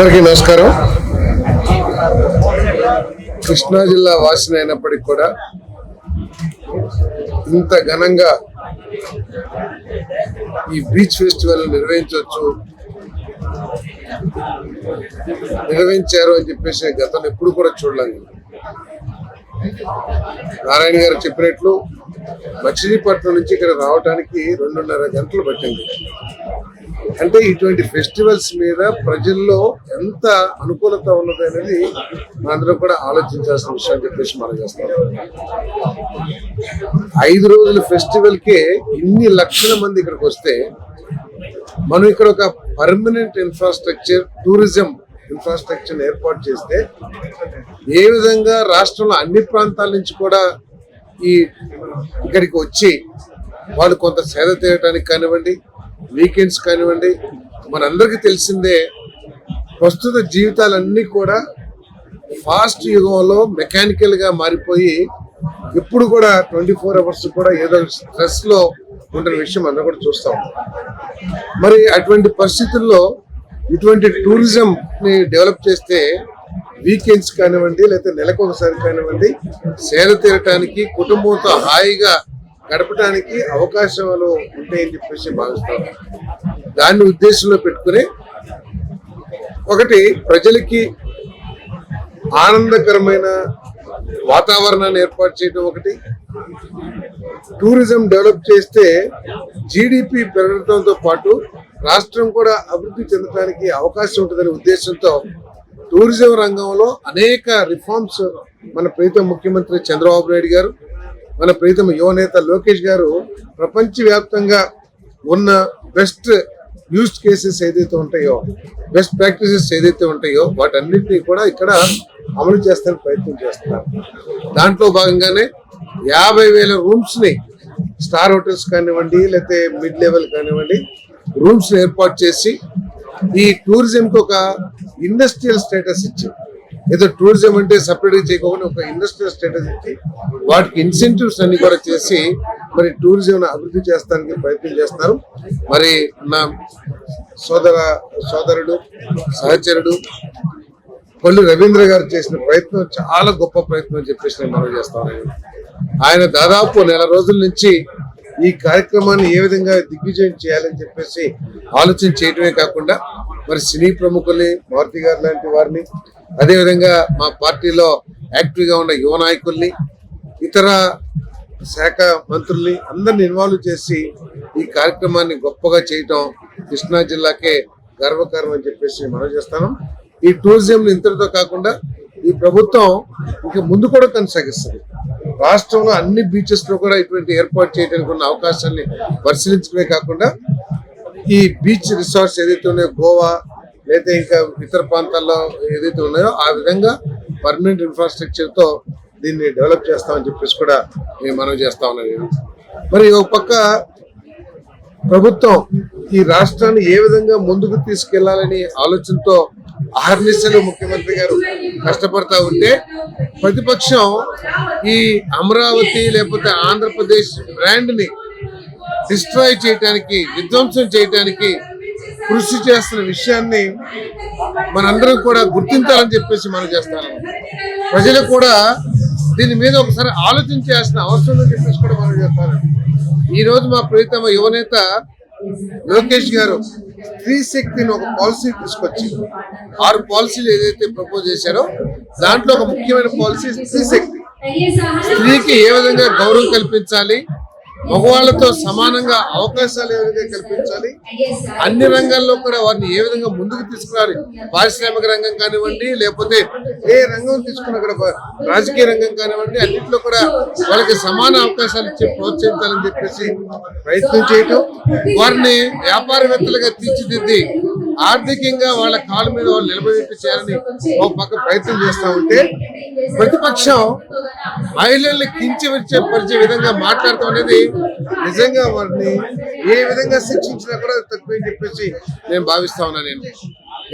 అందరికీ నమస్కారం. కృష్ణా జిల్లా వాసిని అయినప్పటికీ కూడా ఇంత ఘనంగా ఈ బీచ్ ఫెస్టివల్ నిర్వహించారు అని చెప్పేసి గతంలో ఎప్పుడు కూడా చూడలేదు. నారాయణ గారు చెప్పినట్లు మచిలీపట్నం నుంచి ఇక్కడ రావడానికి 2.5 గంటలు పట్టింది. అంటే ఇటువంటి ఫెస్టివల్స్ మీద ప్రజల్లో ఎంత అనుకూలత ఉన్నది అనేది అందరూ కూడా ఆలోచించాల్సిన విషయం అని చెప్పేసి మనం చేస్తాం. 5 రోజుల ఫెస్టివల్ కే ఇన్ని లక్షల మంది ఇక్కడికి వస్తే మనం ఇక్కడ ఒక పర్మనెంట్ ఇన్ఫ్రాస్ట్రక్చర్, టూరిజం ఇన్ఫ్రాస్ట్రక్చర్ ఏర్పాటు చేస్తే ఏ విధంగా రాష్ట్రంలో అన్ని ప్రాంతాల నుంచి కూడా ఇక్కడికి వచ్చి వాళ్ళు కొంత సేద తీయడానికి కానివ్వండి, వీకెండ్స్ కానివ్వండి, మనందరికీ తెలిసిందే ప్రస్తుత జీవితాలన్నీ కూడా ఫాస్ట్ యుగంలో మెకానికల్ గా మారిపోయి ఎప్పుడు కూడా 24 అవర్స్ కూడా ఏదో స్ట్రెస్ లో ఉంటున్న విషయం అందరూ కూడా చూస్తాం. మరి అటువంటి పరిస్థితుల్లో ఇటువంటి టూరిజం ని డెవలప్ చేస్తే వీకెండ్స్ కానివ్వండి, లేకపోతే నెలకు ఒకసారి కానివ్వండి, సేద తీరటానికి, కుటుంబంతో హాయిగా గడపడానికి అవకాశాలు ఉంటాయని చెప్పేసి భావిస్తాం. దాన్ని ఉద్దేశంలో పెట్టుకుని ఒకటి ప్రజలకి ఆనందకరమైన వాతావరణాన్ని ఏర్పాటు చేయడం, ఒకటి టూరిజం డెవలప్ చేస్తే జీడిపి పెరగడంతో పాటు రాష్ట్రం కూడా అభివృద్ధి చెందడానికి అవకాశం ఉంటుందనే ఉద్దేశంతో టూరిజం రంగంలో అనేక రిఫార్మ్స్ మన ప్రీతం ముఖ్యమంత్రి చంద్రబాబు నాయుడు గారు, మన ప్రీతం యువనేత లోకేష్ గారు ప్రపంచవ్యాప్తంగా ఉన్న బెస్ట్ యూజ్ కేసెస్ ఏదైతే ఉంటాయో, బెస్ట్ ప్రాక్టీసెస్ ఏదైతే ఉంటాయో వాటన్నిటినీ కూడా ఇక్కడ అమలు చేస్తానికి ప్రయత్నం చేస్తున్నారు. దాంట్లో భాగంగానే 50,000 రూమ్స్ ని స్టార్ హోటల్స్ కానివ్వండి, లేకపోతే మిడ్ లెవెల్ కానివ్వండి, రూమ్స్ ఏర్పాటు చేసి ఈ టూరిజం కి ఒక ఇండస్ట్రియల్ స్టేటస్ ఇచ్చి, ఏదో టూరిజం అంటే సపరేట్ గా చేయకుండా ఒక ఇండస్ట్రియల్ స్టేటస్ ఇచ్చి వాటికి ఇన్సెంటివ్స్ అన్ని కూడా చేసి మరి టూరిజం అభివృద్ధి చేస్తానికి ప్రయత్నం చేస్తున్నారు. మరి నా సోదరుడు సహచరుడు కొల్లు రవీంద్ర గారు చేసిన ప్రయత్నం చాలా గొప్ప ప్రయత్నం అని చెప్పేసి నేను మనం చేస్తాను. ఆయన దాదాపు 1 నెల రోజుల నుంచి ఈ కార్యక్రమాన్ని ఏ విధంగా దిగ్విజయం చేయాలని చెప్పేసి ఆలోచన చేయడమే కాకుండా మరి సినీ ప్రముఖుల్ని, మారుతి గారు లాంటి వారిని, అదేవిధంగా మా పార్టీలో యాక్టివ్ గా ఉన్న యువ నాయకుల్ని, ఇతర శాఖ మంత్రుల్ని అందరిని ఇన్వాల్వ్ చేసి ఈ కార్యక్రమాన్ని గొప్పగా చేయటం కృష్ణా జిల్లాకే గర్వకారం అని చెప్పేసి మనం చేస్తాను. ఈ టూరిజం ఇంతటితో కాకుండా ఈ ప్రభుత్వం ఇంకా ముందు కూడా కొనసాగిస్తుంది. రాష్ట్రంలో అన్ని బీచెస్ లో కూడా ఇటువంటి ఏర్పాటు చేయడానికి ఉన్న అవకాశాన్ని పరిశీలించడమే కాకుండా ఈ బీచ్ రిసార్ట్స్ ఏదైతే ఉన్నాయో గోవా లేదా ఇంకా ఇతర ప్రాంతాల్లో ఏదైతే ఉన్నాయో ఆ విధంగా పర్మనెంట్ ఇన్ఫ్రాస్ట్రక్చర్ తో దీన్ని డెవలప్ చేస్తామని చెప్పేసి కూడా నేను మనవి చేస్తా ఉన్నాను. మరి ఒక పక్క ప్రభుత్వం ఈ రాష్ట్రాన్ని ఏ విధంగా ముందుకు తీసుకెళ్లాలని ఆలోచనతో అహర్నిశలు ముఖ్యమంత్రి గారు కష్టపడతా ఉంటే ప్రతిపక్షం ఈ అమరావతి లేకపోతే ఆంధ్రప్రదేశ్ బ్రాండ్ ని డిస్ట్రాయ్ చేయడానికి, విధ్వంసం చేయడానికి కృషి చేస్తున్న విషయాన్ని మనందరం కూడా గుర్తించాలని చెప్పేసి మనం చేస్తాను. ప్రజలు కూడా దీని మీద ఒకసారి ఆలోచించాల్సిన అవసరం ఉందని చెప్పేసి కూడా మనం చేస్తాను. ఈ రోజు మా ప్రీతమ యువనేత లోకేష్ గారు స్త్రీ శక్తిని ఒక పాలసీ తీసుకొచ్చి 6 పాలసీలు ఏదైతే ప్రపోజ్ చేశారో దాంట్లో ఒక ముఖ్యమైన పాలసీ స్త్రీ శక్తి. స్త్రీకి ఏ విధంగా గౌరవం కల్పించాలి, మగవాళ్లతో సమానంగా అవకాశాలు ఏ విధంగా కల్పించాలి, అన్ని రంగాల్లో కూడా వారిని ఏ విధంగా ముందుకు తీసుకురాలి, పారిశ్రామిక రంగం కానివ్వండి, లేకపోతే ఏ రంగం తీసుకున్నా కూడా రాజకీయ రంగం కానివ్వండి, అన్నింటిలో కూడా వాళ్ళకి సమాన అవకాశాలు ఇచ్చి ప్రోత్సహించాలని చెప్పేసి ప్రయత్నం చేయటం, వారిని వ్యాపారవేత్తలుగా తీర్చిదిద్ది ఆర్థికంగా వాళ్ళ కాళ్ళ మీద వాళ్ళు నిలబెట్టి చేయాలని ఒక పక్క ప్రయత్నం చేస్తా ఉంటే ప్రతిపక్షం మహిళల్ని కించపరిచే విధంగా మాట్లాడటం అనేది నిజంగా వారిని ఏ విధంగా శిక్షించినా కూడా తక్కువని చెప్పేసి నేను భావిస్తా ఉన్నా. నేను